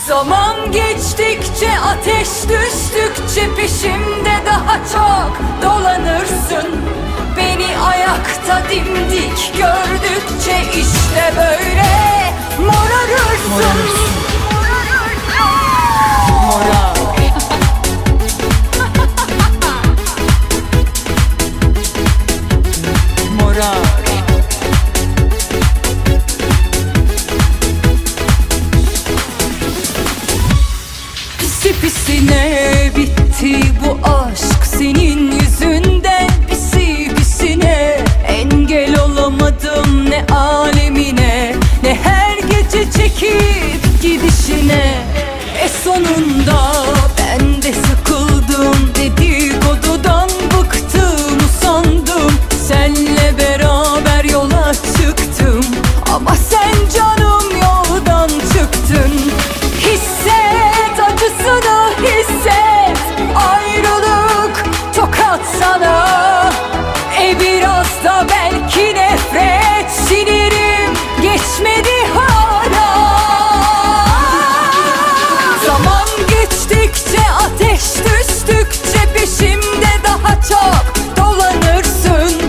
Zaman geçtikçe, ateş düştükçe peşimde daha çok dolanırsın. Beni ayakta dimdik gördükçe işte böyle morarırsın. Morar. Morar. Pisi pisine bitti bu aşk senin yüzünden, pisi pisine. Engel olamadım ne alemine, ne her gece çekip gidişine. Sonunda ben de sıkıldım, dedikodudan bıktım, usandım. Senle beraber yola çıktım ama sen canım yoldan çıktın. Hisset acısını, hisset ayrılık tokat sana. Biraz da belki nefret, sinirim geçmedi hala. Zaman geçtikçe, ateş düştükçe peşimde daha çok dolanırsın.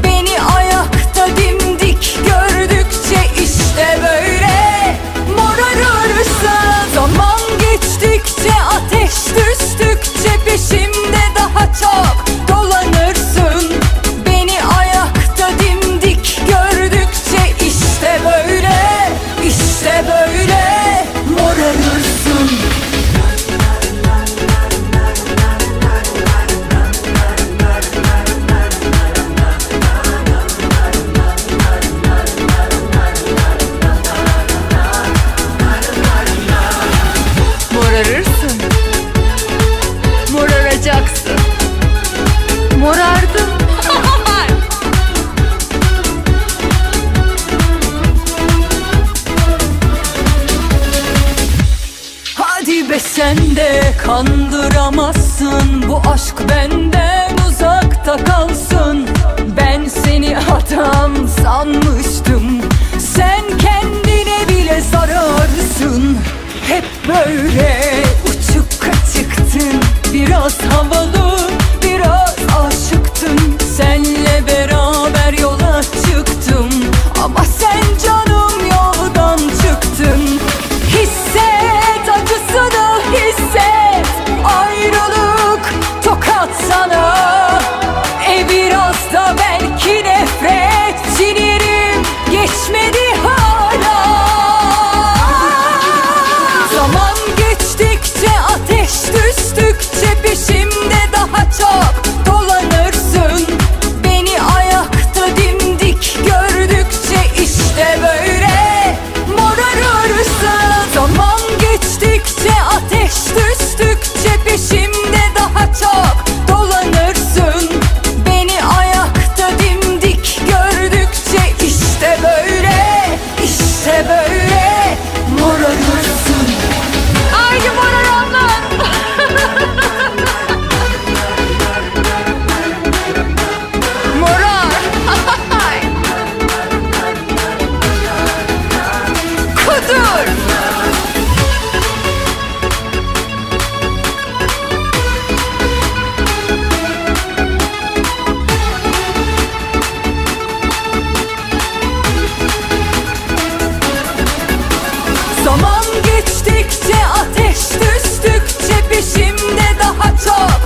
Beni ayakta dimdik gördükçe işte böyle morarırsın. Zaman geçtikçe, ateş düştükçe peşimde daha çok dolanırsın. Beni ayakta dimdik gördükçe işte böyle, işte böyle morarırsın. Morarırsın, moraracaksın. Morardın. Hadi be sen de kandıramazsın, bu aşk benden uzakta kalsın. Ben seni adam sanmıştım, sen kendine bile zararsın. Hep böyle uçuk kaçıktın, biraz havalı, biraz aşıktın. Senle beraber yola çıktım ama sen canım yoldan çıktın. Hisset acısını, hisset ayrılık tokat sana. Biraz da belki nefret, sinirim geçmedi hala. Zaman geçtikçe, ateş düştükçe peşimde daha çok dolanırsın. Beni ayakta dimdik gördükçe işte böyle morarırsın. Zaman geçtikçe, ateş düştükçe peşimde daha çok dolanırsın. Beni ayakta dimdik gördükçe işte böyle, işte böyle morarırsın. Haydi moraranlar. Morar. Kudur. Zaman geçtikçe, ateş düştükçe peşimde daha çok